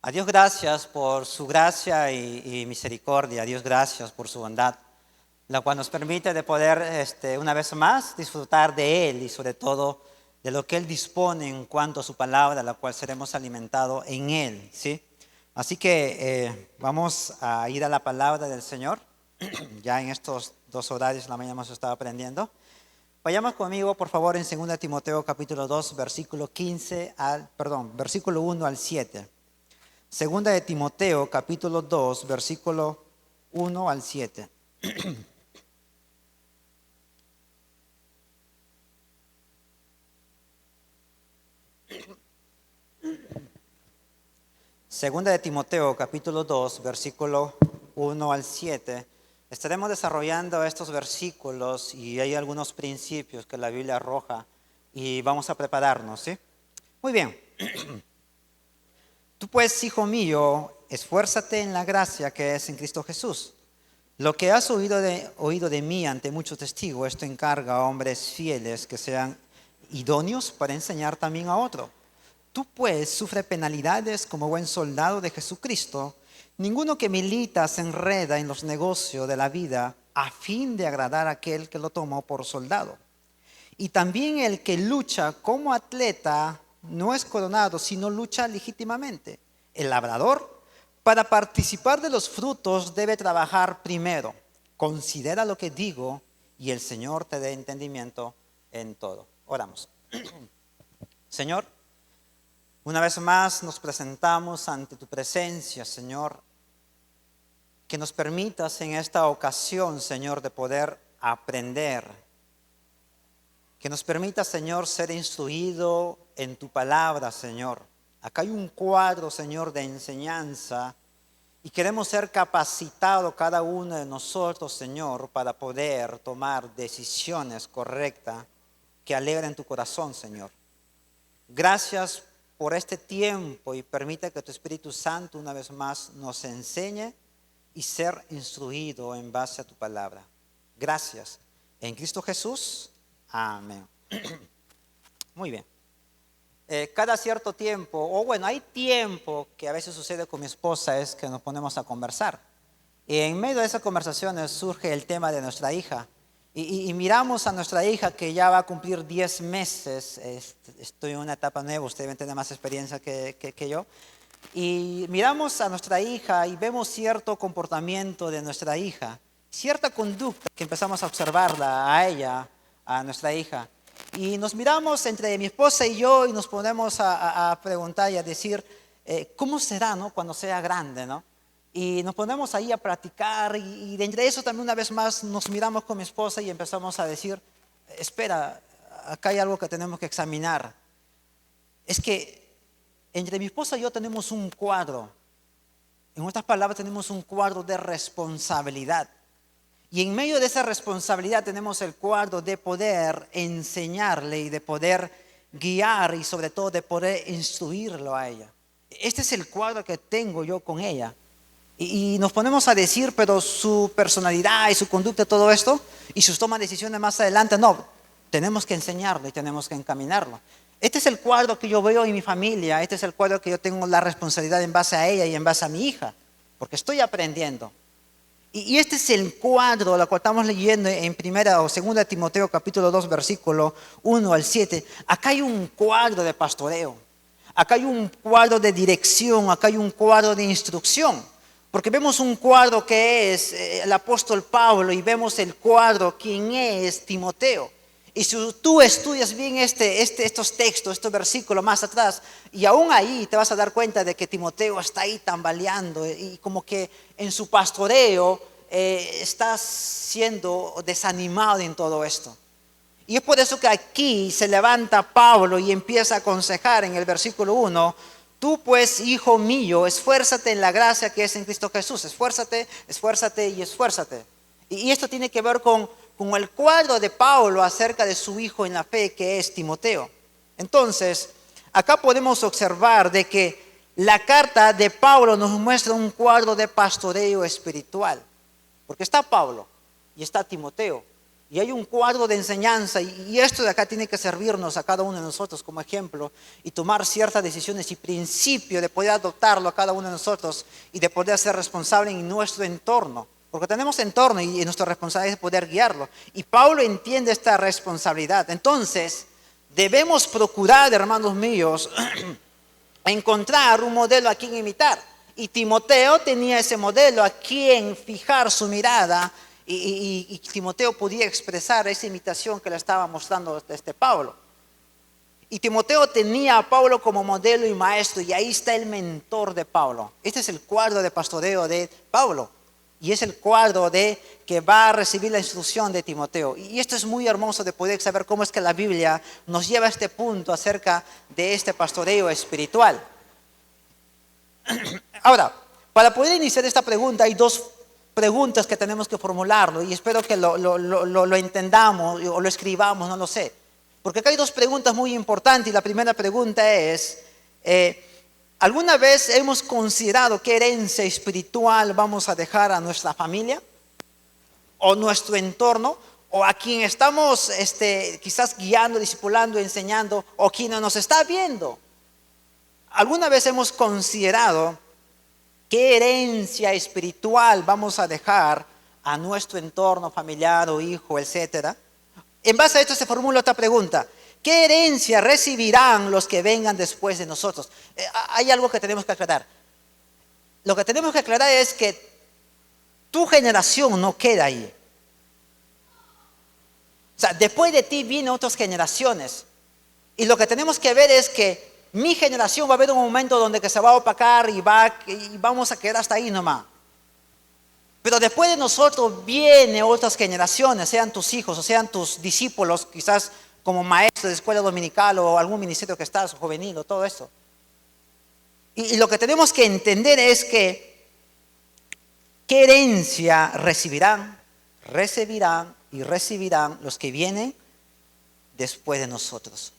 A Dios gracias por su gracia y misericordia. A Dios gracias por su bondad, la cual nos permite de poder una vez más disfrutar de Él y sobre todo de lo que Él dispone en cuanto a su palabra, la cual seremos alimentados en Él, ¿sí? Así que vamos a ir a la palabra del Señor. Ya en estos 2 horarios de la mañana hemos estado aprendiendo. Vayamos conmigo, por favor, en 2 Timoteo capítulo 2, versículo 1 al 7. Segunda de Timoteo, capítulo 2, versículo 1 al 7. Segunda de Timoteo, capítulo 2, versículo 1 al 7. Estaremos desarrollando estos versículos y hay algunos principios que la Biblia arroja y vamos a prepararnos, ¿sí? Muy bien. Tú pues, hijo mío, esfuérzate en la gracia que es en Cristo Jesús. Lo que has oído de mí ante muchos testigos, esto encarga a hombres fieles que sean idóneos para enseñar también a otro. Tú pues sufre penalidades como buen soldado de Jesucristo. Ninguno que milita se enreda en los negocios de la vida a fin de agradar a aquel que lo tomó por soldado. Y también el que lucha como atleta no es coronado, sino lucha legítimamente. El labrador, para participar de los frutos, debe trabajar primero. Considera lo que digo y el Señor te dé entendimiento en todo. Oramos. Señor, una vez más nos presentamos ante tu presencia, Señor. Que nos permitas en esta ocasión, Señor, de poder aprender. Que nos permita, Señor, ser instruido en tu palabra, Señor. Acá hay un cuadro, Señor, de enseñanza y queremos ser capacitados cada uno de nosotros, Señor, para poder tomar decisiones correctas que alegren tu corazón, Señor. Gracias por este tiempo y permite que tu Espíritu Santo una vez más nos enseñe y ser instruido en base a tu palabra. Gracias. En Cristo Jesús. Amén. Muy bien. Cada cierto tiempo, o bueno, hay tiempo que a veces sucede con mi esposa, es que nos ponemos a conversar. Y en medio de esas conversaciones surge el tema de nuestra hija. Y miramos a nuestra hija que ya va a cumplir 10 meses. Estoy en una etapa nueva, usted debe tener más experiencia que yo. Y miramos a nuestra hija y vemos cierto comportamiento de nuestra hija, cierta conducta que empezamos a observarla a ella, a nuestra hija. Y nos miramos entre mi esposa y yo y nos ponemos a preguntar y a decir, ¿cómo será, no, cuando sea grande, no? Y nos ponemos ahí a practicar y de entre eso también una vez más nos miramos con mi esposa y empezamos a decir, espera, acá hay algo que tenemos que examinar. Es que entre mi esposa y yo tenemos un cuadro. En otras palabras, tenemos un cuadro de responsabilidad. Y en medio de esa responsabilidad tenemos el cuadro de poder enseñarle y de poder guiar y sobre todo de poder instruirlo a ella. Este es el cuadro que tengo yo con ella. Y nos ponemos a decir, pero su personalidad y su conducta, todo esto, y sus tomas de decisiones más adelante, no, tenemos que enseñarlo y tenemos que encaminarlo. Este es el cuadro que yo veo en mi familia, este es el cuadro que yo tengo la responsabilidad en base a ella y en base a mi hija, porque estoy aprendiendo. Y este es el cuadro, lo cual estamos leyendo en 1 o 2 Timoteo capítulo 2, versículo 1 al 7. Acá hay un cuadro de pastoreo, acá hay un cuadro de dirección, acá hay un cuadro de instrucción. Porque vemos un cuadro que es el apóstol Pablo y vemos el cuadro quien es Timoteo. Y si tú estudias bien estos textos, estos versículos más atrás, y aún ahí te vas a dar cuenta de que Timoteo está ahí tambaleando y como que en su pastoreo está siendo desanimado en todo esto. Y es por eso que aquí se levanta Pablo y empieza a aconsejar en el versículo 1, tú pues, hijo mío, esfuérzate en la gracia que es en Cristo Jesús. Esfuérzate, esfuérzate y esfuérzate. Y esto tiene que ver con el cuadro de Pablo acerca de su hijo en la fe que es Timoteo. Entonces, acá podemos observar de que la carta de Pablo nos muestra un cuadro de pastoreo espiritual. Porque está Pablo y está Timoteo. Y hay un cuadro de enseñanza y esto de acá tiene que servirnos a cada uno de nosotros como ejemplo y tomar ciertas decisiones y principios de poder adoptarlo a cada uno de nosotros y de poder ser responsable en nuestro entorno. Porque tenemos entorno y nuestra responsabilidad es poder guiarlo. Y Pablo entiende esta responsabilidad. Entonces, debemos procurar, hermanos míos, encontrar un modelo a quien imitar. Y Timoteo tenía ese modelo a quien fijar su mirada y Timoteo podía expresar esa imitación que le estaba mostrando Pablo. Y Timoteo tenía a Pablo como modelo y maestro y ahí está el mentor de Pablo. Este es el cuadro de pastoreo de Pablo y es el cuadro de que va a recibir la instrucción de Timoteo. Y esto es muy hermoso de poder saber cómo es que la Biblia nos lleva a este punto acerca de este pastoreo espiritual. Ahora, para poder iniciar esta pregunta hay dos preguntas que tenemos que formularlo y espero que lo entendamos o lo escribamos, no lo sé. Porque acá hay dos preguntas muy importantes y la primera pregunta es, ¿alguna vez hemos considerado qué herencia espiritual vamos a dejar a nuestra familia o nuestro entorno o a quien estamos quizás guiando, discipulando, enseñando o quien nos está viendo? ¿Alguna vez hemos considerado qué herencia espiritual vamos a dejar a nuestro entorno familiar o hijo, etcétera? En base a esto se formula otra pregunta. ¿Qué herencia recibirán los que vengan después de nosotros? Hay algo que tenemos que aclarar. Lo que tenemos que aclarar es que tu generación no queda ahí. O sea, después de ti vienen otras generaciones. Y lo que tenemos que ver es que mi generación va a haber un momento donde que se va a opacar y vamos a quedar hasta ahí nomás. Pero después de nosotros vienen otras generaciones, sean tus hijos o sean tus discípulos, quizás como maestros de escuela dominical o algún ministerio que estás, juvenil o todo eso. Y lo que tenemos que entender es que qué herencia recibirán los que vienen después de nosotros.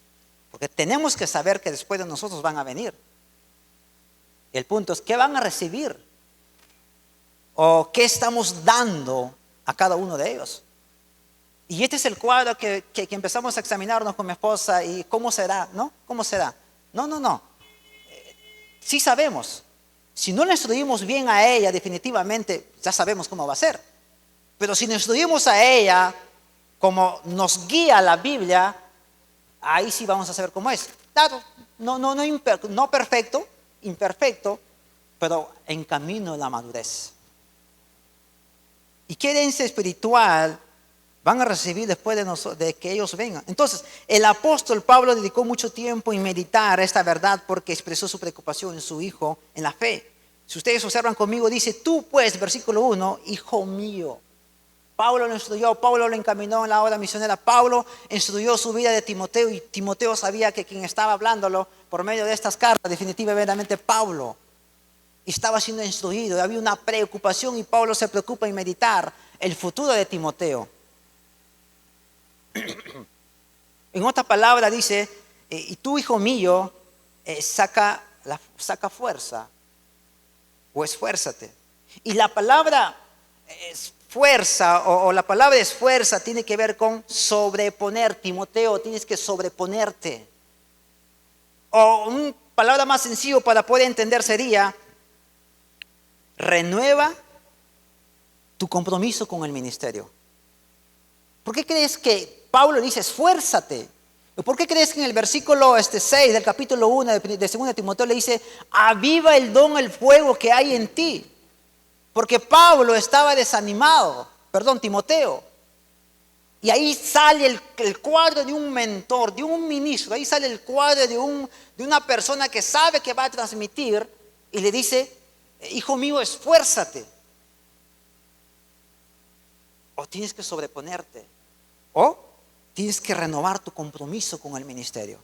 Porque tenemos que saber que después de nosotros van a venir. El punto es, ¿qué van a recibir? ¿O qué estamos dando a cada uno de ellos? Y este es el cuadro que empezamos a examinarnos con mi esposa y ¿cómo será? ¿No? ¿Cómo será? No. Sí sabemos. Si no le instruimos bien a ella, definitivamente ya sabemos cómo va a ser. Pero si le instruimos a ella como nos guía la Biblia, ahí sí vamos a saber cómo es. Claro, no perfecto, imperfecto, pero en camino a la madurez. ¿Y qué herencia espiritual van a recibir después de que ellos vengan? Entonces, el apóstol Pablo dedicó mucho tiempo en meditar esta verdad porque expresó su preocupación en su hijo en la fe. Si ustedes observan conmigo, dice, tú pues, versículo 1, hijo mío. Pablo lo instruyó, Pablo lo encaminó en la obra misionera. Pablo instruyó su vida de Timoteo y Timoteo sabía que quien estaba hablándolo por medio de estas cartas, definitivamente Pablo. Estaba siendo instruido, había una preocupación y Pablo se preocupa en meditar el futuro de Timoteo. En otra palabra dice, y tú, hijo mío, saca fuerza o esfuérzate. Y la palabra fuerza o la palabra esfuerza tiene que ver con sobreponer. Timoteo, tienes que sobreponerte. O una palabra más sencilla para poder entender sería, renueva tu compromiso con el ministerio. ¿Por qué crees que Pablo dice esfuérzate? ¿Por qué crees que en el versículo 6 del capítulo 1 de 2 Timoteo le dice aviva el don, el fuego que hay en ti? Porque Pablo estaba desanimado, Timoteo. Y ahí sale el cuadro de un mentor, de un ministro. Ahí sale el cuadro de una persona que sabe que va a transmitir y le dice, hijo mío, esfuérzate. O tienes que sobreponerte. O tienes que renovar tu compromiso con el ministerio.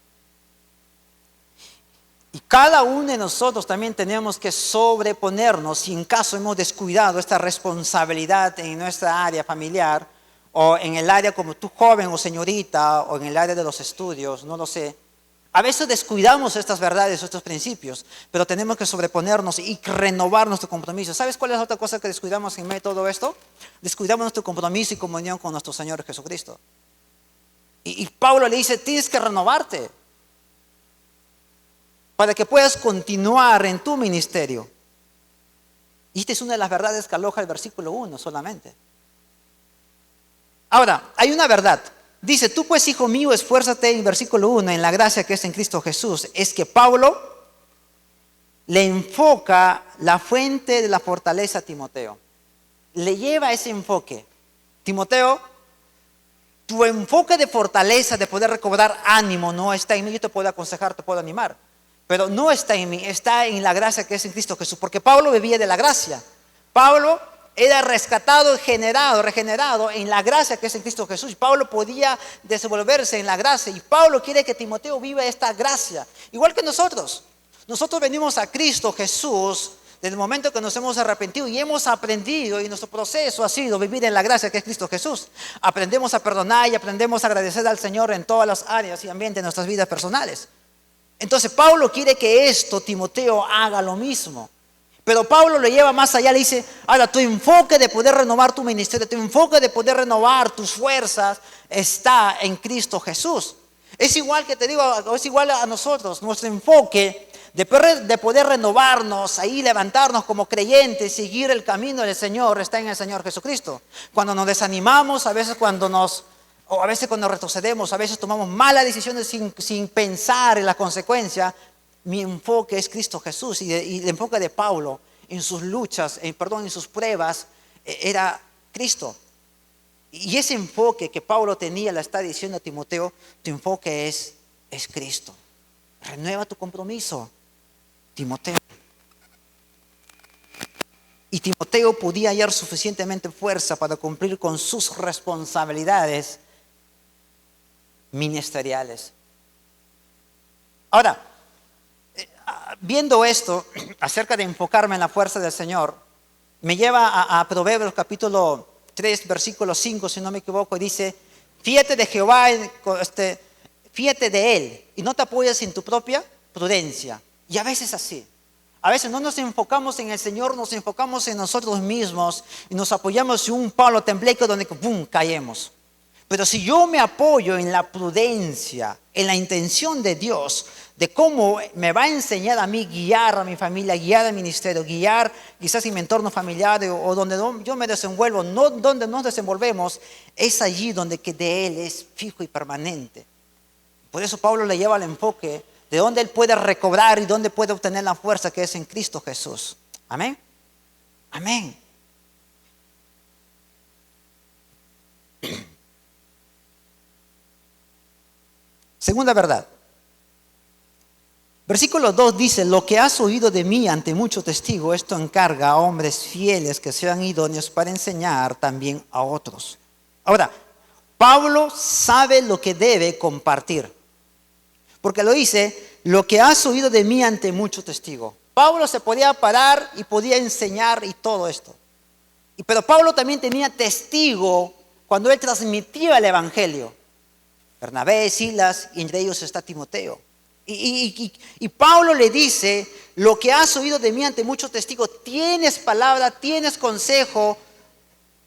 Y cada uno de nosotros también tenemos que sobreponernos si en caso hemos descuidado esta responsabilidad en nuestra área familiar o en el área como tú joven o señorita o en el área de los estudios, no lo sé. A veces descuidamos estas verdades, estos principios, pero tenemos que sobreponernos y renovar nuestro compromiso. ¿Sabes cuál es la otra cosa que descuidamos en medio de todo esto? Descuidamos nuestro compromiso y comunión con nuestro Señor Jesucristo. Y Pablo le dice, tienes que renovarte para que puedas continuar en tu ministerio. Y esta es una de las verdades que aloja el versículo 1 solamente. Ahora, hay una verdad. Dice, tú pues, hijo mío, esfuérzate, en versículo 1, en la gracia que es en Cristo Jesús. Es que Pablo le enfoca la fuente de la fortaleza a Timoteo. Le lleva ese enfoque. Timoteo, tu enfoque de fortaleza, de poder recobrar ánimo, no está en mí. Yo te puedo aconsejar, te puedo animar. Pero no está en mí, está en la gracia que es en Cristo Jesús. Porque Pablo vivía de la gracia. Pablo era rescatado, regenerado en la gracia que es en Cristo Jesús. Pablo podía desenvolverse en la gracia. Y Pablo quiere que Timoteo viva esta gracia. Igual que nosotros. Nosotros venimos a Cristo Jesús desde el momento que nos hemos arrepentido y hemos aprendido, y nuestro proceso ha sido vivir en la gracia que es Cristo Jesús. Aprendemos a perdonar y aprendemos a agradecer al Señor en todas las áreas y ambientes de nuestras vidas personales. Entonces Pablo quiere que Timoteo haga lo mismo. Pero Pablo lo lleva más allá, le dice, ahora tu enfoque de poder renovar tu ministerio, tu enfoque de poder renovar tus fuerzas está en Cristo Jesús. Es igual que te digo, es igual a nosotros, nuestro enfoque de poder renovarnos, ahí levantarnos como creyentes, seguir el camino del Señor, está en el Señor Jesucristo. Cuando nos desanimamos, a veces cuando retrocedemos, a veces tomamos malas decisiones sin pensar en la consecuencia, mi enfoque es Cristo Jesús. Y el enfoque de Pablo en sus luchas, en sus pruebas, era Cristo. Y ese enfoque que Pablo tenía, le está diciendo a Timoteo, tu enfoque es Cristo. Renueva tu compromiso, Timoteo. Y Timoteo podía hallar suficientemente fuerza para cumplir con sus responsabilidades ministeriales. Ahora, viendo esto, acerca de enfocarme en la fuerza del Señor, me lleva a Proverbios capítulo 3, versículo 5, si no me equivoco, y dice, fíate de Jehová, fíate de Él, y no te apoyes en tu propia prudencia. Y a veces así. A veces no nos enfocamos en el Señor, nos enfocamos en nosotros mismos y nos apoyamos en un palo tembleque donde ¡pum!, caemos. Pero si yo me apoyo en la prudencia, en la intención de Dios, de cómo me va a enseñar a mí guiar a mi familia, guiar al ministerio, guiar quizás en mi entorno familiar o donde yo me desenvuelvo, no donde nos desenvolvemos, es allí donde que de Él es fijo y permanente. Por eso Pablo le lleva al enfoque de donde Él puede recobrar y donde puede obtener la fuerza que es en Cristo Jesús. Amén. Amén. Segunda verdad. Versículo 2 dice, lo que has oído de mí ante muchos testigos, esto encarga a hombres fieles que sean idóneos para enseñar también a otros. Ahora, Pablo sabe lo que debe compartir. Porque lo dice, lo que has oído de mí ante muchos testigos. Pablo se podía parar y podía enseñar y todo esto. Pero Pablo también tenía testigo cuando él transmitía el evangelio. Bernabé, Silas, y entre ellos está Timoteo. Y Pablo le dice, lo que has oído de mí ante muchos testigos, tienes palabra, tienes consejo,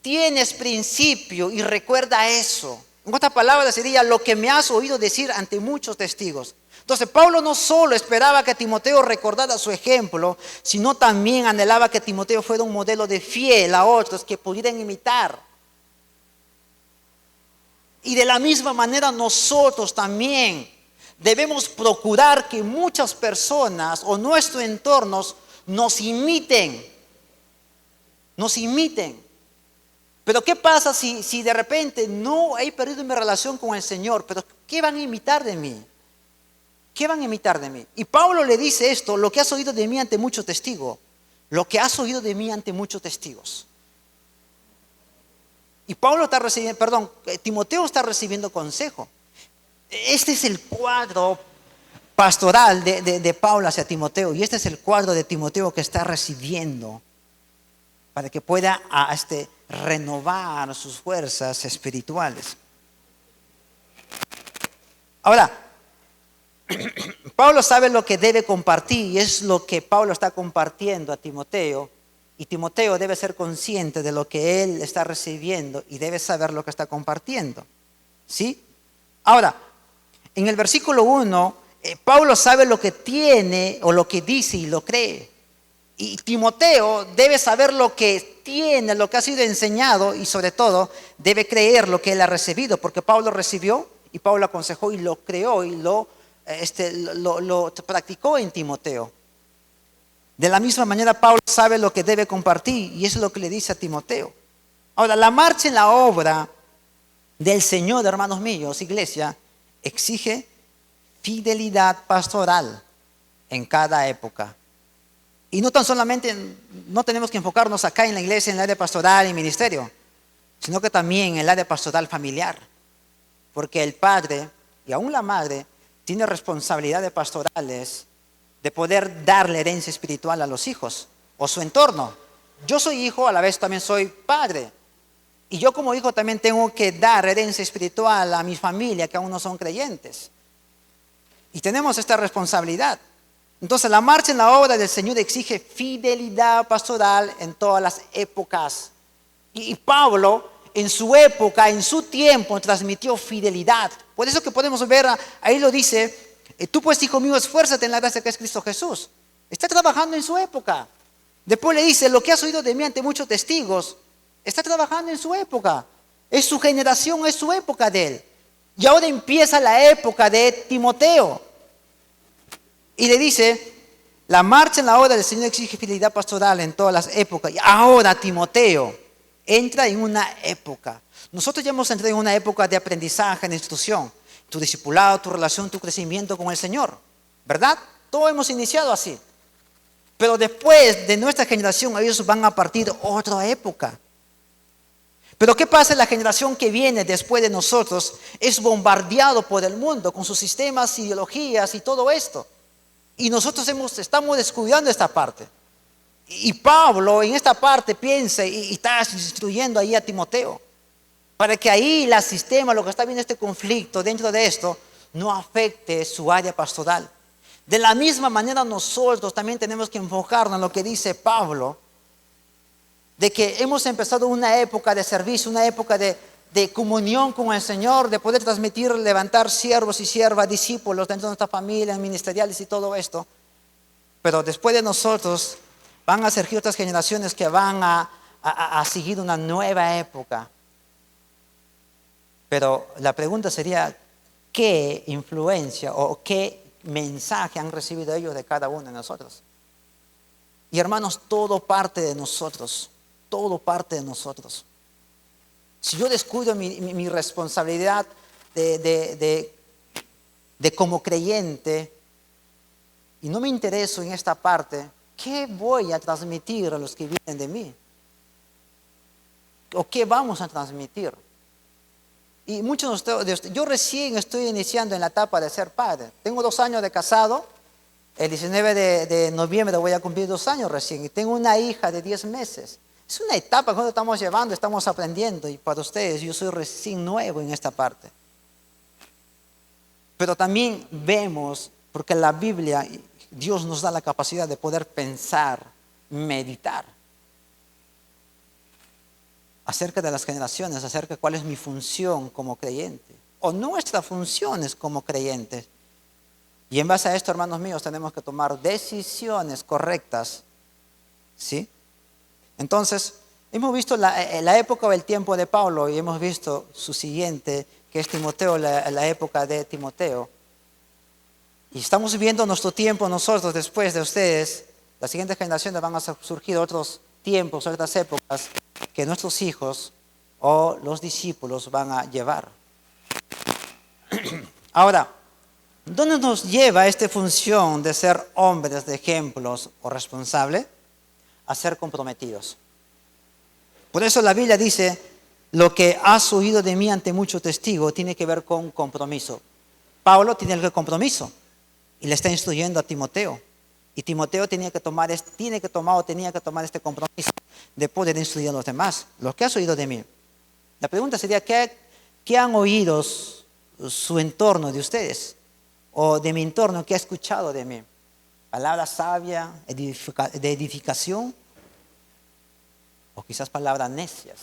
tienes principio y recuerda eso. En otras palabras sería lo que me has oído decir ante muchos testigos. Entonces Pablo no solo esperaba que Timoteo recordara su ejemplo, sino también anhelaba que Timoteo fuera un modelo de fiel a otros que pudieran imitar. Y de la misma manera nosotros también debemos procurar que muchas personas o nuestros entornos nos imiten. Nos imiten. Pero ¿qué pasa si de repente no he perdido mi relación con el Señor? Pero ¿qué van a imitar de mí? ¿Qué van a imitar de mí? Y Pablo le dice esto, lo que has oído de mí ante muchos testigos. Lo que has oído de mí ante muchos testigos. Y Timoteo está recibiendo consejo. Este es el cuadro pastoral de Pablo hacia Timoteo. Y este es el cuadro de Timoteo que está recibiendo para que pueda renovar sus fuerzas espirituales. Ahora, Pablo sabe lo que debe compartir y es lo que Pablo está compartiendo a Timoteo. Y Timoteo debe ser consciente de lo que él está recibiendo y debe saber lo que está compartiendo. ¿Sí? Ahora, en el versículo 1, Pablo sabe lo que tiene o lo que dice y lo cree. Y Timoteo debe saber lo que tiene, lo que ha sido enseñado y sobre todo debe creer lo que él ha recibido, porque Pablo recibió y Pablo aconsejó y lo creó y lo practicó en Timoteo. De la misma manera Pablo sabe lo que debe compartir y eso es lo que le dice a Timoteo. Ahora, la marcha en la obra del Señor, hermanos míos, iglesia, exige fidelidad pastoral en cada época. Y no tan solamente, no tenemos que enfocarnos acá en la iglesia, en el área pastoral y ministerio, sino que también en el área pastoral familiar. Porque el padre y aún la madre tienen responsabilidades pastorales de poder darle herencia espiritual a los hijos o su entorno. Yo soy hijo, a la vez también soy padre. Y yo como hijo también tengo que dar herencia espiritual a mi familia que aún no son creyentes. Y tenemos esta responsabilidad. Entonces la marcha en la obra del Señor exige fidelidad pastoral en todas las épocas. Y Pablo en su época, en su tiempo, transmitió fidelidad. Por eso que podemos ver, ahí lo dice, tú pues hijo mío, esfuérzate en la gracia que es Cristo Jesús. Está trabajando en su época. Después le dice, lo que has oído de mí ante muchos testigos, está trabajando en su época. Es su generación, es su época de él. Y ahora empieza la época de Timoteo. Y le dice, la marcha en la obra del Señor exige fidelidad pastoral en todas las épocas. Y ahora Timoteo entra en una época. Nosotros ya hemos entrado en una época de aprendizaje, de instrucción. Tu discipulado, tu relación, tu crecimiento con el Señor. ¿Verdad? Todos hemos iniciado así. Pero después de nuestra generación, ellos van a partir otra época. Pero ¿qué pasa? La generación que viene después de nosotros es bombardeado por el mundo con sus sistemas, ideologías y todo esto. Y nosotros estamos descuidando esta parte. Y Pablo en esta parte piensa y está instruyendo ahí a Timoteo. Para que ahí el sistema, lo que está viendo este conflicto dentro de esto, no afecte su área pastoral. De la misma manera nosotros también tenemos que enfocarnos en lo que dice Pablo. De que hemos empezado una época de servicio, una época de comunión con el Señor, de poder transmitir, levantar siervos y siervas, discípulos dentro de nuestra familia, ministeriales y todo esto. Pero después de nosotros van a surgir otras generaciones que van a seguir una nueva época. Pero la pregunta sería, ¿qué influencia o qué mensaje han recibido ellos de cada uno de nosotros? Y hermanos, todo parte de nosotros. Todo parte de nosotros. Si yo descuido mi responsabilidad de como creyente y no me intereso en esta parte, ¿qué voy a transmitir a los que vienen de mí? ¿O qué vamos a transmitir? Y muchos de ustedes, yo recién estoy iniciando en la etapa de ser padre. Tengo 2 años de casado. El 19 de noviembre voy a cumplir 2 años recién. Y tengo una hija de 10 meses. Es una etapa que estamos llevando, estamos aprendiendo. Y para ustedes, yo soy recién nuevo en esta parte. Pero también vemos, porque en la Biblia, Dios nos da la capacidad de poder pensar, meditar acerca de las generaciones, acerca de cuál es mi función como creyente. O nuestras funciones como creyentes. Y en base a esto, hermanos míos, tenemos que tomar decisiones correctas. ¿Sí? Entonces, hemos visto la época o el tiempo de Pablo y hemos visto su siguiente, que es Timoteo, la época de Timoteo. Y estamos viviendo nuestro tiempo nosotros después de ustedes. Las siguientes generaciones van a surgir otros tiempos, otras épocas que nuestros hijos o los discípulos van a llevar. Ahora, ¿dónde nos lleva esta función de ser hombres de ejemplos o responsables? A ser comprometidos. Por eso la Biblia dice, lo que has oído de mí ante muchos testigos tiene que ver con compromiso. Pablo tiene el compromiso y le está instruyendo a Timoteo. Y Timoteo tenía que tomar este compromiso de poder instruir a los demás. Lo que has oído de mí. La pregunta sería, ¿qué han oído su entorno de ustedes? o de mi entorno que ha escuchado de mí? Palabra sabia, de edificación, o quizás palabras necias.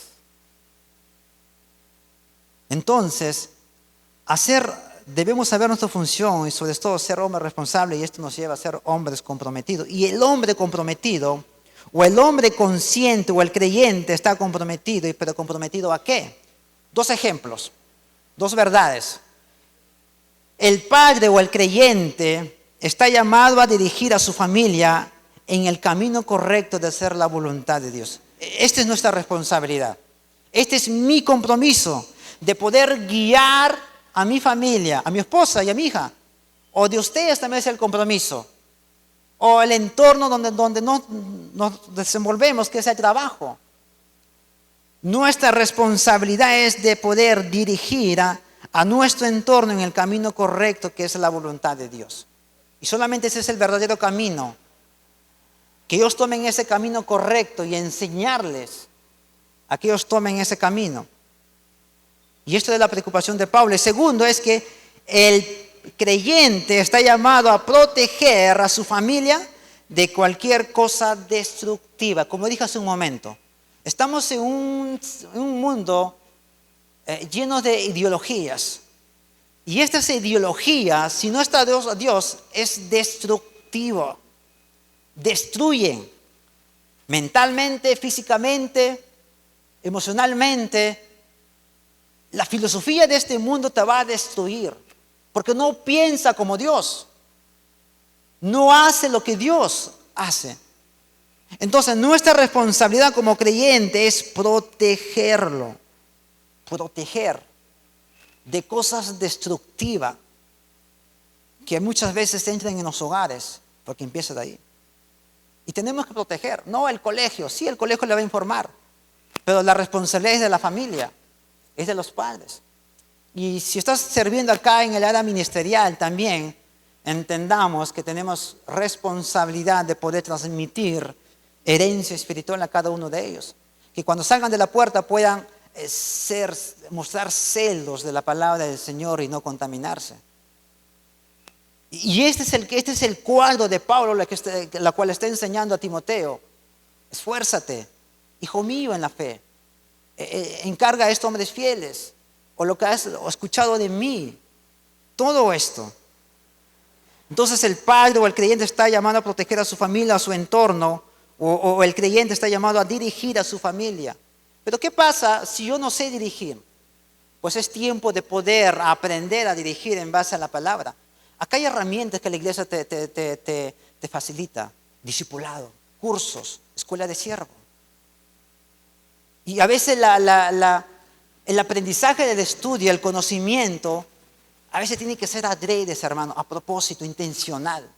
Entonces, debemos saber nuestra función y sobre todo ser hombres responsables, y esto nos lleva a ser hombres comprometidos. Y el hombre comprometido, o el hombre consciente, o el creyente está comprometido, pero ¿comprometido a qué? Dos ejemplos, dos verdades. El padre o el creyente está llamado a dirigir a su familia en el camino correcto de hacer la voluntad de Dios. Esta es nuestra responsabilidad. Este es mi compromiso de poder guiar a mi familia, a mi esposa y a mi hija. O de ustedes también es el compromiso. O el entorno donde nos desenvolvemos, que es el trabajo. Nuestra responsabilidad es de poder dirigir a nuestro entorno en el camino correcto, que es la voluntad de Dios. Y solamente ese es el verdadero camino. Que ellos tomen ese camino correcto y enseñarles a que ellos tomen ese camino. Y esto es la preocupación de Pablo. El segundo es que el creyente está llamado a proteger a su familia de cualquier cosa destructiva. Como dije hace un momento, estamos en un mundo lleno de ideologías. Y estas ideologías, si no está Dios, es destructivo. Destruyen mentalmente, físicamente, emocionalmente. La filosofía de este mundo te va a destruir, porque no piensa como Dios. No hace lo que Dios hace. Entonces, nuestra responsabilidad como creyente es protegerlo. Proteger de cosas destructivas que muchas veces entran en los hogares, porque empieza de ahí. Y tenemos que proteger, no el colegio. Sí, el colegio le va a informar, pero la responsabilidad es de la familia, es de los padres. Y si estás sirviendo acá en el área ministerial también, entendamos que tenemos responsabilidad de poder transmitir herencia espiritual a cada uno de ellos. Que cuando salgan de la puerta puedan mostrar celos de la palabra del Señor y no contaminarse. Y este es el cuadro de Pablo, la cual está enseñando a Timoteo. Esfuérzate, hijo mío, en la fe. Encarga a estos hombres fieles, o lo que has escuchado de mí. Todo esto. Entonces el padre o el creyente está llamado a proteger a su familia, a su entorno, o el creyente está llamado a dirigir a su familia. Pero ¿qué pasa si yo no sé dirigir? Pues es tiempo de poder aprender a dirigir en base a la palabra. Acá hay herramientas que la iglesia te facilita. Discipulado, cursos, escuela de siervo. Y a veces el aprendizaje del estudio, el conocimiento, a veces tiene que ser adrede, hermano, a propósito, intencional.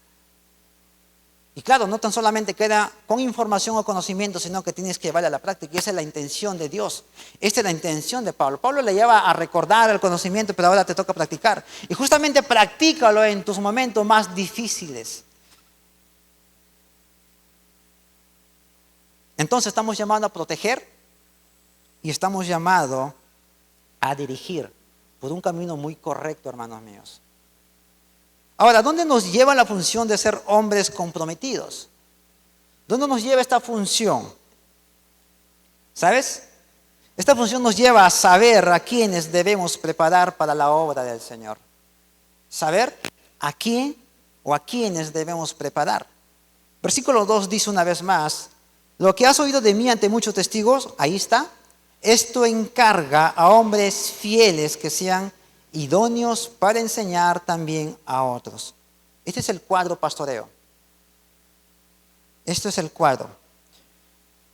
Y claro, no tan solamente queda con información o conocimiento, sino que tienes que llevarla a la práctica. Y esa es la intención de Dios. Esta es la intención de Pablo. Pablo le lleva a recordar el conocimiento, pero ahora te toca practicar. Y justamente practícalo en tus momentos más difíciles. Entonces estamos llamados a proteger y estamos llamados a dirigir por un camino muy correcto, hermanos míos. Ahora, ¿dónde nos lleva la función de ser hombres comprometidos? ¿Dónde nos lleva esta función? ¿Sabes? Esta función nos lleva a saber a quiénes debemos preparar para la obra del Señor. Saber a quién o a quiénes debemos preparar. Versículo 2 dice una vez más: lo que has oído de mí ante muchos testigos, ahí está, esto encarga a hombres fieles que sean idóneos para enseñar también a otros. Este es el cuadro pastoreo. Esto es el cuadro.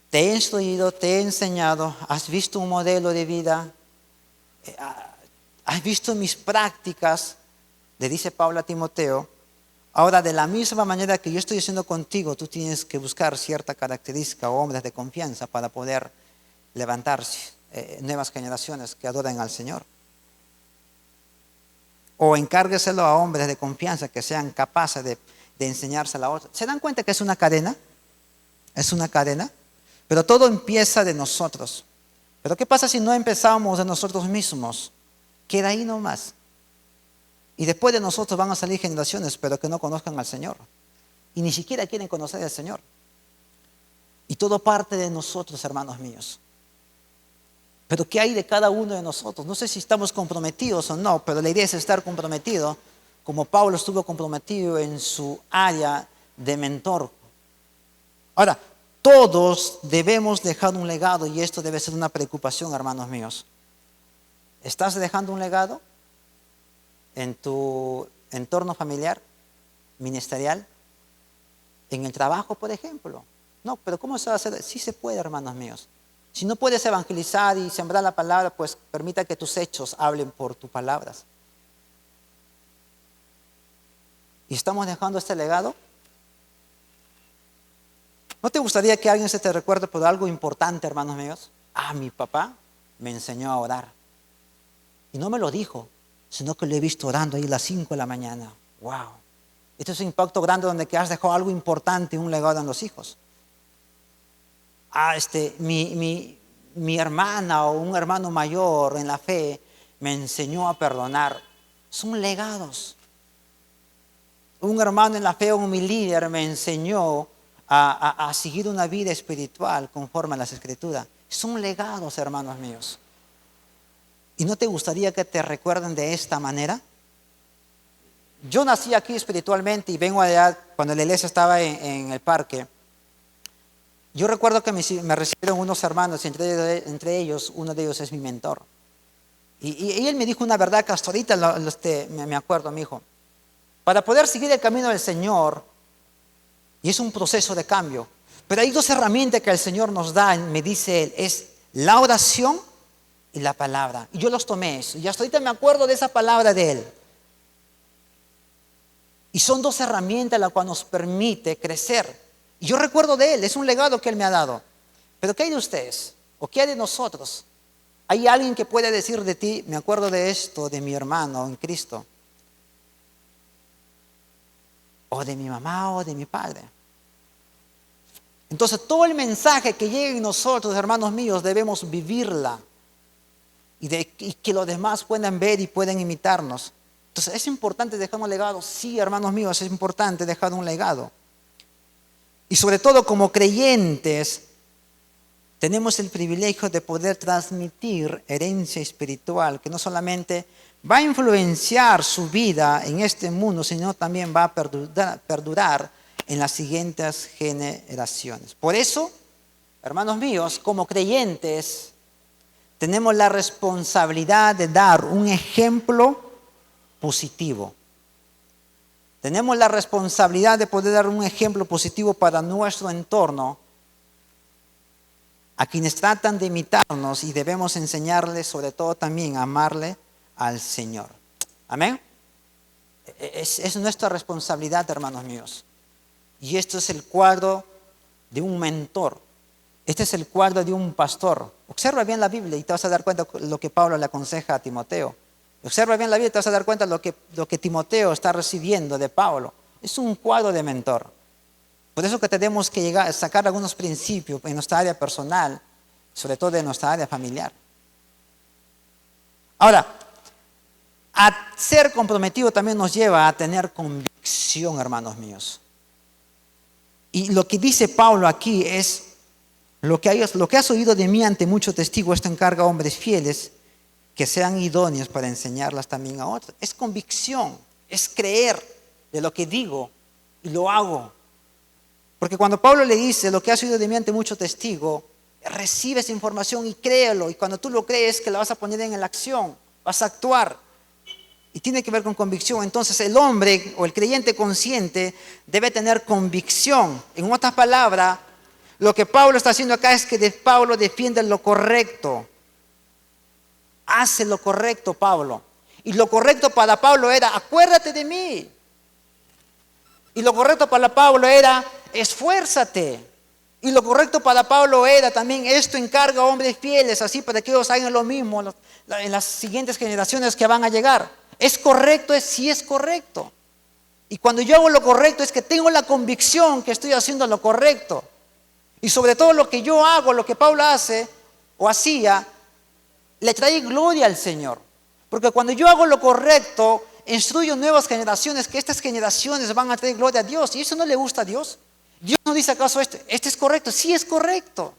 Te he instruido, te he enseñado, has visto un modelo de vida, has visto mis prácticas, le dice Pablo a Timoteo. Ahora, de la misma manera que yo estoy haciendo contigo, tú tienes que buscar cierta característica o hombres de confianza para poder levantar nuevas generaciones que adoren al Señor. O encárgueselo a hombres de confianza que sean capaces de enseñárselo a otros. ¿Se dan cuenta que es una cadena? Es una cadena. Pero todo empieza de nosotros. Pero ¿qué pasa si no empezamos de nosotros mismos? Queda ahí nomás. Y después de nosotros van a salir generaciones, pero que no conozcan al Señor. Y ni siquiera quieren conocer al Señor. Y todo parte de nosotros, hermanos míos. Pero ¿qué hay de cada uno de nosotros? No sé si estamos comprometidos o no, pero la idea es estar comprometido, como Pablo estuvo comprometido en su área de mentor. Ahora, todos debemos dejar un legado y esto debe ser una preocupación, hermanos míos. ¿Estás dejando un legado en tu entorno familiar, ministerial, en el trabajo, por ejemplo? No, pero ¿cómo se va a hacer? Sí se puede, hermanos míos. Si no puedes evangelizar y sembrar la palabra, pues permita que tus hechos hablen por tus palabras. ¿Y estamos dejando este legado? ¿No te gustaría que alguien se te recuerde por algo importante, hermanos míos? Mi papá me enseñó a orar. Y no me lo dijo, sino que lo he visto orando ahí a las 5 de la mañana. ¡Wow! Esto es un impacto grande donde que has dejado algo importante, un legado en los hijos. Mi hermana o un hermano mayor en la fe me enseñó a perdonar. Son legados. Un hermano en la fe, mi líder, me enseñó a seguir una vida espiritual conforme a las Escrituras. Son legados, hermanos míos. ¿Y no te gustaría que te recuerden de esta manera? Yo nací aquí espiritualmente y vengo allá cuando la iglesia estaba en el parque. Yo recuerdo que me recibieron unos hermanos, entre ellos, uno de ellos es mi mentor. Y él me dijo una verdad que hasta ahorita me acuerdo, me dijo, para poder seguir el camino del Señor, y es un proceso de cambio, pero hay dos herramientas que el Señor nos da, me dice él, es la oración y la palabra. Y yo los tomé eso, y hasta ahorita me acuerdo de esa palabra de él. Y son dos herramientas las cuales nos permite crecer. Y yo recuerdo de él, es un legado que él me ha dado. Pero ¿qué hay de ustedes? ¿O qué hay de nosotros? ¿Hay alguien que puede decir de ti, me acuerdo de esto, de mi hermano en Cristo? O de mi mamá o de mi padre. Entonces todo el mensaje que llega en nosotros, hermanos míos, debemos vivirla. Y que los demás puedan ver y puedan imitarnos. Entonces, ¿es importante dejar un legado? Sí, hermanos míos, es importante dejar un legado. Y sobre todo como creyentes, tenemos el privilegio de poder transmitir herencia espiritual que no solamente va a influenciar su vida en este mundo, sino también va a perdurar en las siguientes generaciones. Por eso, hermanos míos, como creyentes, tenemos la responsabilidad de dar un ejemplo positivo. Tenemos la responsabilidad de poder dar un ejemplo positivo para nuestro entorno, a quienes tratan de imitarnos, y debemos enseñarles sobre todo también a amarle al Señor. Amén. Es nuestra responsabilidad, hermanos míos. Y esto es el cuadro de un mentor. Este es el cuadro de un pastor. Observa bien la Biblia y te vas a dar cuenta de lo que Pablo le aconseja a Timoteo. Observa bien la Biblia y te vas a dar cuenta de lo que Timoteo está recibiendo de Pablo. Es un cuadro de mentor. Por eso que tenemos que llegar a sacar algunos principios en nuestra área personal, sobre todo en nuestra área familiar. Ahora, a ser comprometido también nos lleva a tener convicción, hermanos míos. Y lo que dice Pablo aquí es, lo que has oído de mí ante muchos testigos, esto encarga a hombres fieles que sean idóneos para enseñarlas también a otros. Es convicción, es creer de lo que digo y lo hago. Porque cuando Pablo le dice, lo que has oído de mí ante muchos testigos, recibe esa información y créelo. Y cuando tú lo crees, que la vas a poner en la acción, vas a actuar. Y tiene que ver con convicción. Entonces el hombre o el creyente consciente debe tener convicción. En otras palabras, lo que Pablo está haciendo acá es que Pablo defiende lo correcto. Hace lo correcto, Pablo. Y lo correcto para Pablo era, acuérdate de mí. Y lo correcto para Pablo era, esfuérzate. Y lo correcto para Pablo era también, esto encarga a hombres fieles, así para que ellos hagan lo mismo en las siguientes generaciones que van a llegar. ¿Es correcto? Sí es correcto. Y cuando yo hago lo correcto es que tengo la convicción que estoy haciendo lo correcto. Y sobre todo lo que yo hago, lo que Pablo hace o hacía, le trae gloria al Señor. Porque cuando yo hago lo correcto, instruyo nuevas generaciones, que estas generaciones van a traer gloria a Dios. Y eso no le gusta a Dios. Dios no dice acaso este es correcto. Sí es correcto.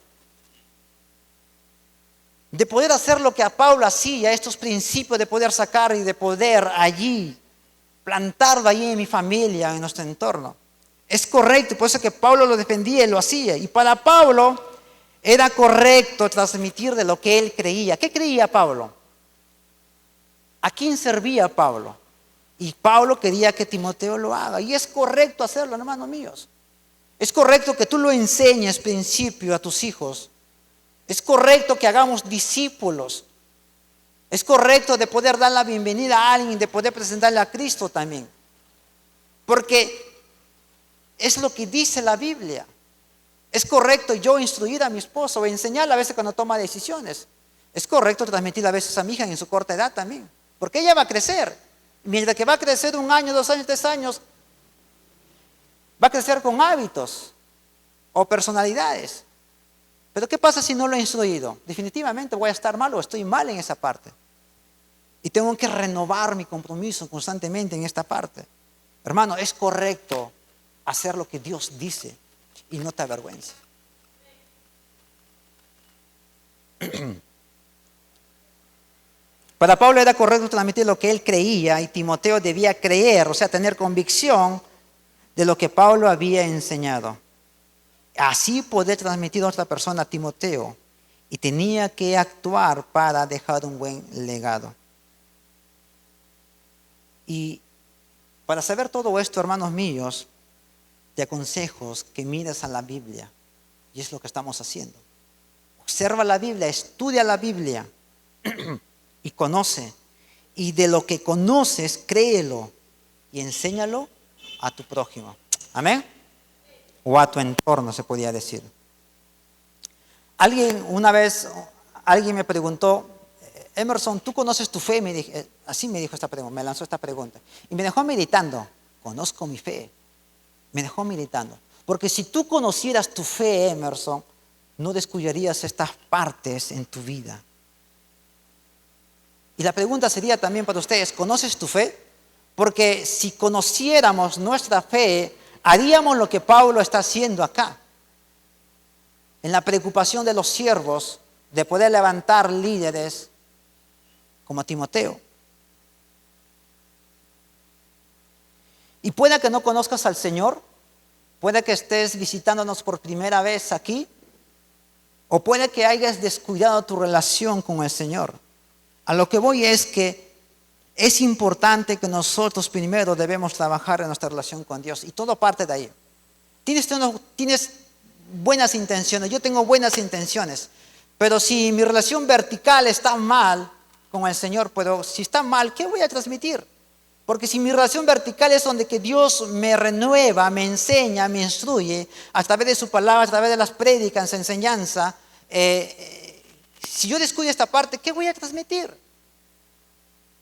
De poder hacer lo que a Pablo hacía, estos principios de poder sacar y de poder allí, plantarlo allí en mi familia, en nuestro entorno. Es correcto, por eso que Pablo lo defendía y lo hacía. Y para Pablo era correcto transmitir de lo que él creía. ¿Qué creía Pablo? ¿A quién servía Pablo? Y Pablo quería que Timoteo lo haga. Y es correcto hacerlo, hermanos míos. Es correcto que tú lo enseñes principio a tus hijos. Es correcto que hagamos discípulos. Es correcto de poder dar la bienvenida a alguien, de poder presentarle a Cristo también. Porque es lo que dice la Biblia. Es correcto yo instruir a mi esposo o enseñarle a veces cuando toma decisiones. Es correcto transmitir a veces a mi hija en su corta edad también. Porque ella va a crecer. Mientras que va a crecer 1 año, 2 años, 3 años, va a crecer con hábitos o personalidades. Pero ¿qué pasa si no lo he instruido? Definitivamente voy a estar mal o estoy mal en esa parte. Y tengo que renovar mi compromiso constantemente en esta parte. Hermano, es correcto hacer lo que Dios dice y no te avergüences. Para Pablo era correcto transmitir lo que él creía y Timoteo debía creer, o sea, tener convicción de lo que Pablo había enseñado. Así poder transmitir a otra persona a Timoteo y tenía que actuar para dejar un buen legado. Y para saber todo esto, hermanos míos, te aconsejo que mires a la Biblia. Y es lo que estamos haciendo. Observa la Biblia, estudia la Biblia y conoce. Y de lo que conoces, créelo y enséñalo a tu prójimo. Amén. O a tu entorno, se podía decir. Una vez alguien me preguntó, Emerson, ¿tú conoces tu fe? Así me dijo esta pregunta, me lanzó esta pregunta. Y me dejó meditando. Conozco mi fe. Me dejó meditando. Porque si tú conocieras tu fe, Emerson, no descuidarías estas partes en tu vida. Y la pregunta sería también para ustedes, ¿conoces tu fe? Porque si conociéramos nuestra fe, haríamos lo que Pablo está haciendo acá. En la preocupación de los siervos de poder levantar líderes como Timoteo. Y puede que no conozcas al Señor, puede que estés visitándonos por primera vez aquí, o puede que hayas descuidado tu relación con el Señor. A lo que voy es que es importante que nosotros primero debemos trabajar en nuestra relación con Dios. Y todo parte de ahí. Tienes buenas intenciones, yo tengo buenas intenciones. Pero si mi relación vertical está mal con el Señor, pero si está mal, ¿qué voy a transmitir? Porque si mi relación vertical es donde que Dios me renueva, me enseña, me instruye, a través de su palabra, a través de las prédicas, enseñanza, si yo descuido esta parte, ¿qué voy a transmitir?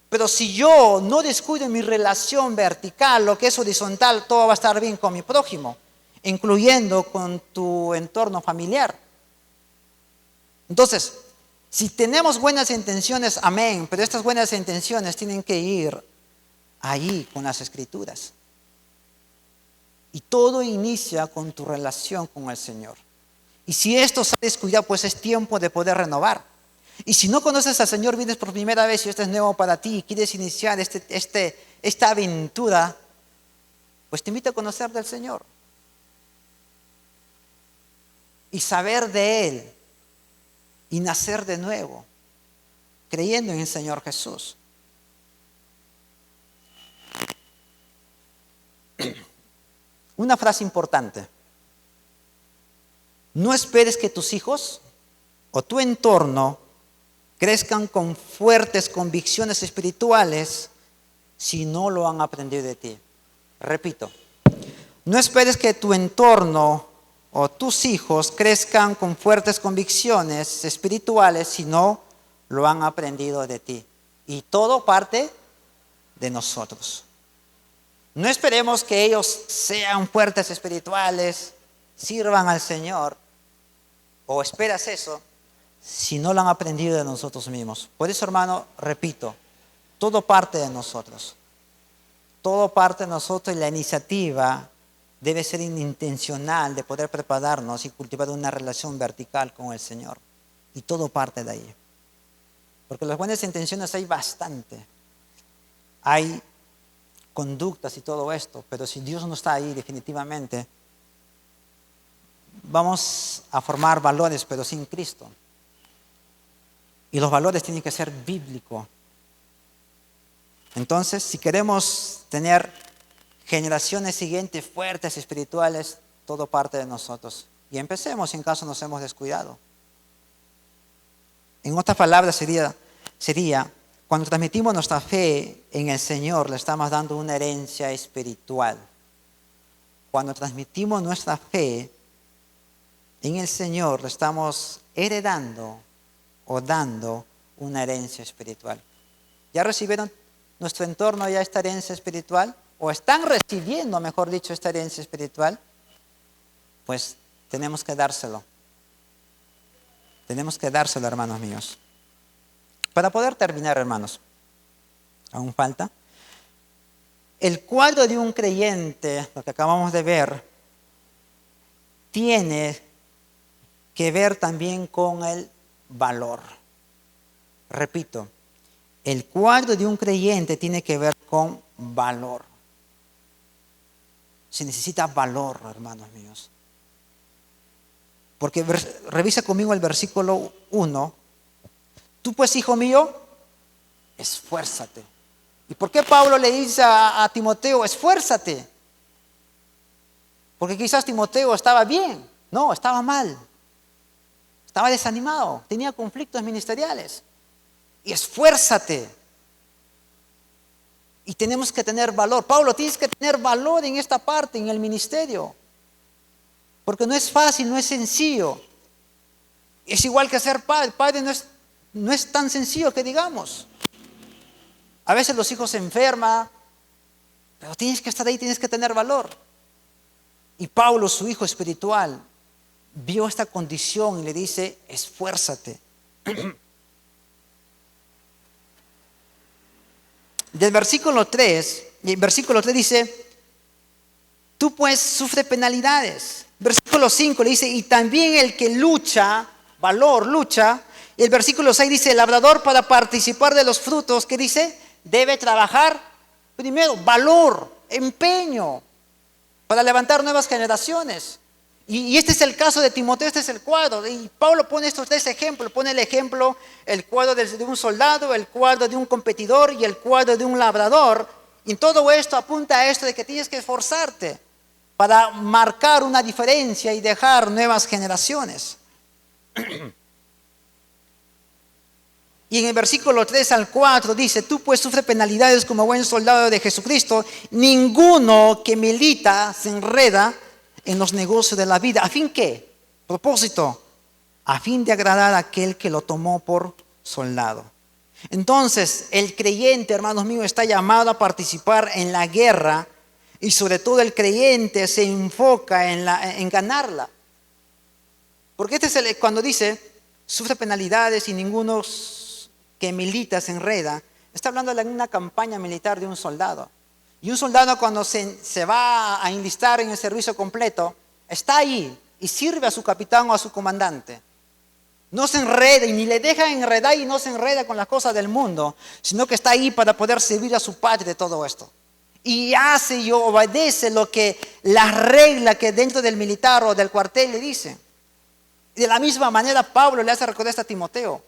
Pero si yo no descuido mi relación vertical, lo que es horizontal, todo va a estar bien con mi prójimo, incluyendo con tu entorno familiar. Entonces, si tenemos buenas intenciones, amén, pero estas buenas intenciones tienen que ir allí con las Escrituras. Y todo inicia con tu relación con el Señor. Y si esto se ha descuidado, pues es tiempo de poder renovar. Y si no conoces al Señor, vienes por primera vez y esto es nuevo para ti y quieres iniciar esta aventura, pues te invito a conocer del Señor. Y saber de Él. Y nacer de nuevo, creyendo en el Señor Jesús. Una frase importante. No esperes que tus hijos o tu entorno crezcan con fuertes convicciones espirituales si no lo han aprendido de ti. Repito, no esperes que tu entorno o tus hijos crezcan con fuertes convicciones espirituales si no lo han aprendido de ti. Y todo parte de nosotros. No esperemos que ellos sean fuertes espirituales, sirvan al Señor, o esperas eso si no lo han aprendido de nosotros mismos. Por eso, hermano, repito, todo parte de nosotros. todo parte de nosotros y la iniciativa debe ser intencional de poder prepararnos y cultivar una relación vertical con el Señor. Y todo parte de ahí. Porque las buenas intenciones hay bastante. Hay conductas y todo esto, pero si Dios no está ahí definitivamente, vamos a formar valores, pero sin Cristo. Y los valores tienen que ser bíblicos. Entonces, si queremos tener generaciones siguientes fuertes, espirituales, todo parte de nosotros. Y empecemos en caso nos hemos descuidado. En otras palabras sería, cuando transmitimos nuestra fe en el Señor, le estamos dando una herencia espiritual. Cuando transmitimos nuestra fe en el Señor, le estamos heredando o dando una herencia espiritual. ¿Ya recibieron nuestro entorno ya esta herencia espiritual? ¿O están recibiendo, mejor dicho, esta herencia espiritual? Pues tenemos que dárselo. Tenemos que dárselo, hermanos míos. Para poder terminar, hermanos, aún falta. El cuadro de un creyente, lo que acabamos de ver, tiene que ver también con el valor. Repito, el cuadro de un creyente tiene que ver con valor. Se necesita valor, hermanos míos. Porque revisa conmigo el versículo 1. Tú pues, hijo mío, esfuérzate. ¿Y por qué Pablo le dice a Timoteo, esfuérzate? Porque quizás Timoteo estaba bien. No, estaba mal. Estaba desanimado. Tenía conflictos ministeriales. Y esfuérzate. Y tenemos que tener valor. Pablo, tienes que tener valor en esta parte, en el ministerio. Porque no es fácil, no es sencillo. Es igual que ser padre. Padre no es tan sencillo que digamos. A veces los hijos se enferman, pero tienes que estar ahí, tienes que tener valor. Y Pablo, su hijo espiritual, vio esta condición y le dice, esfuérzate. Del versículo 3, y el versículo 3 dice, tú pues sufre penalidades. Versículo 5 le dice, y también el que lucha, valor, lucha. Y el versículo 6 dice, el labrador para participar de los frutos, ¿qué dice? Debe trabajar primero, valor, empeño, para levantar nuevas generaciones. Y este es el caso de Timoteo, este es el cuadro. Y Pablo pone estos tres ejemplos. Pone el ejemplo, el cuadro de un soldado, el cuadro de un competidor y el cuadro de un labrador. Y todo esto apunta a esto de que tienes que esforzarte para marcar una diferencia y dejar nuevas generaciones. Y en el versículo 3 al 4 dice, tú pues sufre penalidades como buen soldado de Jesucristo. Ninguno que milita se enreda en los negocios de la vida. ¿A fin qué? Propósito. A fin de agradar a aquel que lo tomó por soldado. Entonces, el creyente, hermanos míos, está llamado a participar en la guerra. Y sobre todo el creyente se enfoca en ganarla. Porque este es cuando dice, sufre penalidades y ninguno que milita se enreda. Está hablando de una campaña militar de un soldado. Y un soldado cuando se va a enlistar en el servicio completo, está ahí y sirve a su capitán o a su comandante. No se enreda y ni le deja enredar y no se enreda con las cosas del mundo, sino que está ahí para poder servir a su padre de todo esto. Y hace y obedece lo que la regla que dentro del militar o del cuartel le dice. De la misma manera Pablo le hace recordar esto a Timoteo.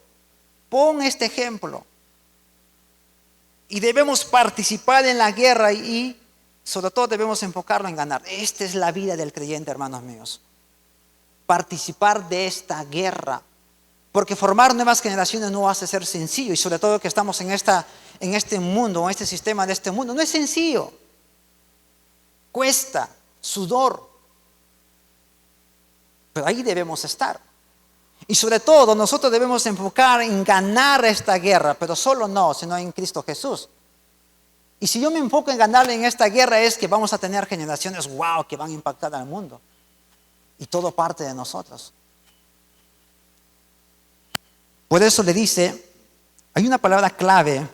Pon este ejemplo. Y debemos participar en la guerra y sobre todo debemos enfocarnos en ganar. Esta es la vida del creyente, hermanos míos. Participar de esta guerra. Porque formar nuevas generaciones no va a ser sencillo. Y sobre todo que estamos en este mundo, en este sistema de este mundo. No es sencillo. Cuesta, sudor. Pero ahí debemos estar. Y sobre todo nosotros debemos enfocar en ganar esta guerra, pero solo no, sino en Cristo Jesús. Y si yo me enfoco en ganarle en esta guerra es que vamos a tener generaciones, wow, que van a impactar al mundo. Y todo parte de nosotros. Por eso le dice, hay una palabra clave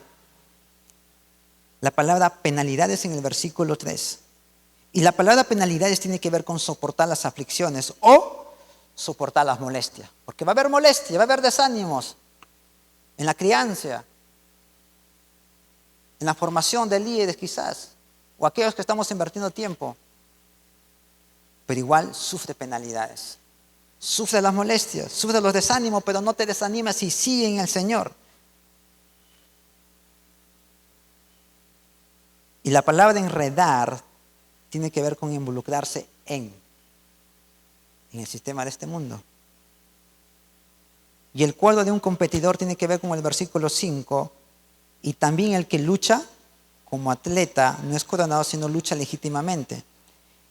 La palabra penalidades en el versículo 3. Y la palabra penalidades tiene que ver con soportar las aflicciones o soportar las molestias. Porque va a haber molestia, va a haber desánimos en la crianza, en la formación de líderes quizás, o aquellos que estamos invirtiendo tiempo. Pero igual sufre penalidades. Sufre las molestias, sufre los desánimos, pero no te desanimas y sigue en el Señor. Y la palabra enredar tiene que ver con involucrarse en el sistema de este mundo. Y el cuadro de un competidor tiene que ver con el versículo 5. Y también el que lucha como atleta no es coronado, sino lucha legítimamente.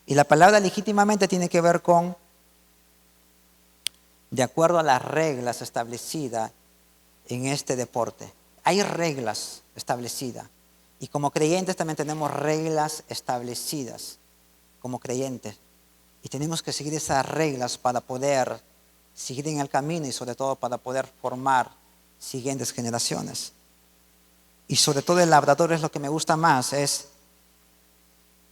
Y la palabra legítimamente tiene que ver con de acuerdo a las reglas establecidas en este deporte. Hay reglas establecidas. Y como creyentes también tenemos reglas establecidas como creyentes. Y tenemos que seguir esas reglas para poder seguir en el camino y sobre todo para poder formar siguientes generaciones. Y sobre todo el labrador es lo que me gusta más, es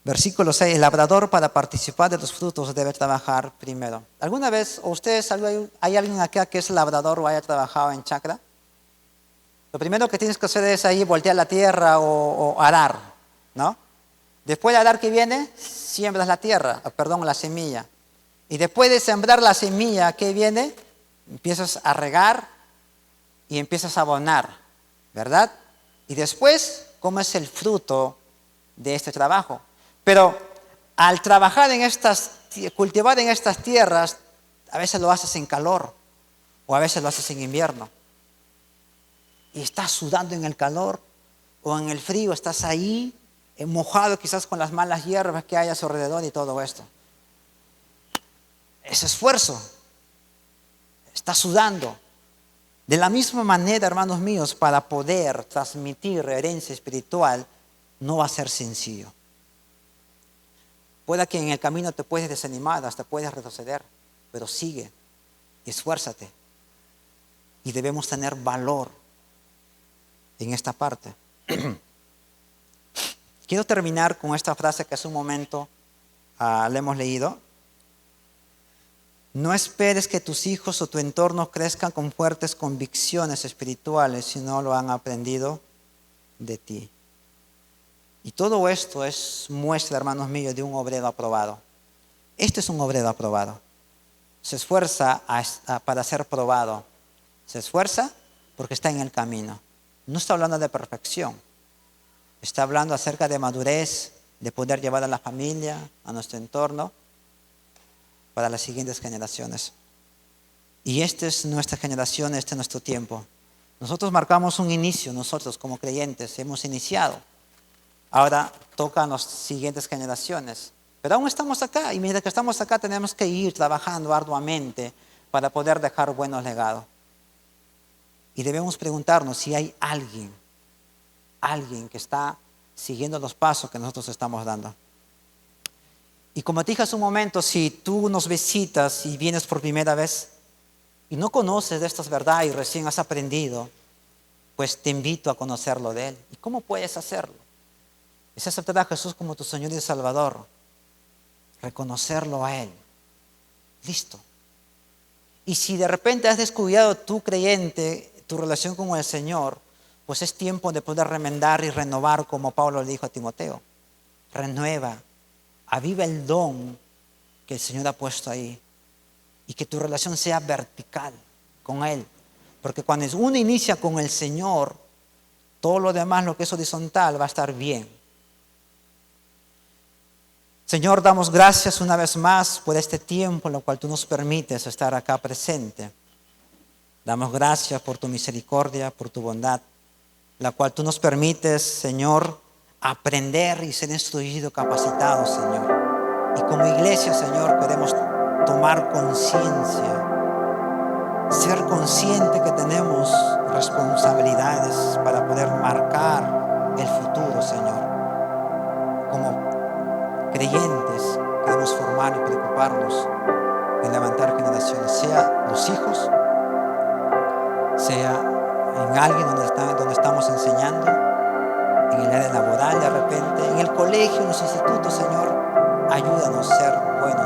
versículo 6, el labrador para participar de los frutos debe trabajar primero. ¿Alguna vez, o ustedes, hay alguien acá que es labrador o haya trabajado en chacra? Lo primero que tienes que hacer es ahí voltear la tierra o arar, ¿no? Después de arar, ¿qué viene? Siembras la tierra, la semilla. Y después de sembrar la semilla, ¿qué viene? Empiezas a regar y empiezas a abonar, ¿verdad? Y después, ¿cómo es el fruto de este trabajo? Pero al trabajar cultivar en estas tierras, a veces lo haces en calor o a veces lo haces en invierno. Y estás sudando en el calor o en el frío, estás ahí mojado quizás con las malas hierbas que hay a su alrededor y todo esto. Es esfuerzo. Estás sudando. De la misma manera, hermanos míos, para poder transmitir herencia espiritual, no va a ser sencillo. Puede que en el camino te puedes desanimar, hasta puedes retroceder, pero sigue, esfuérzate. Y debemos tener valor en esta parte. Quiero terminar con esta frase que hace un momento la hemos leído. No esperes que tus hijos o tu entorno crezcan con fuertes convicciones espirituales si no lo han aprendido de ti. Y todo esto es muestra, hermanos míos, de un obrero aprobado. Este es un obrero aprobado. Se esfuerza para ser probado. Se esfuerza porque está en el camino. No está hablando de perfección. Está hablando acerca de madurez, de poder llevar a la familia, a nuestro entorno, para las siguientes generaciones. Y esta es nuestra generación, este es nuestro tiempo. Nosotros marcamos un inicio, nosotros como creyentes hemos iniciado. Ahora toca a las siguientes generaciones. Pero aún estamos acá y mientras que estamos acá tenemos que ir trabajando arduamente para poder dejar buenos legados. Y debemos preguntarnos si hay alguien que está siguiendo los pasos que nosotros estamos dando. Y como te dije hace un momento, si tú nos visitas y vienes por primera vez y no conoces de estas verdades y recién has aprendido, pues te invito a conocerlo de Él. ¿Y cómo puedes hacerlo? Es aceptar a Jesús como tu Señor y Salvador. Reconocerlo a Él. Listo. Y si de repente has descuidado tú creyente, tu relación con el Señor, pues es tiempo de poder remendar y renovar como Pablo le dijo a Timoteo. Renueva. Aviva el don que el Señor ha puesto ahí y que tu relación sea vertical con Él. Porque cuando uno inicia con el Señor, todo lo demás, lo que es horizontal, va a estar bien. Señor, damos gracias una vez más por este tiempo en lo cual tú nos permites estar acá presente. Damos gracias por tu misericordia, por tu bondad, la cual tú nos permites, Señor, aprender y ser instruidos, capacitados, Señor. Y como iglesia, Señor, queremos tomar conciencia, ser consciente que tenemos responsabilidades para poder marcar el futuro, Señor. Como creyentes queremos formar y preocuparnos en levantar generaciones, sea los hijos, sea en alguien donde estamos enseñando, en el área laboral de repente, en el colegio, en los institutos, Señor. Ayúdanos a ser buenos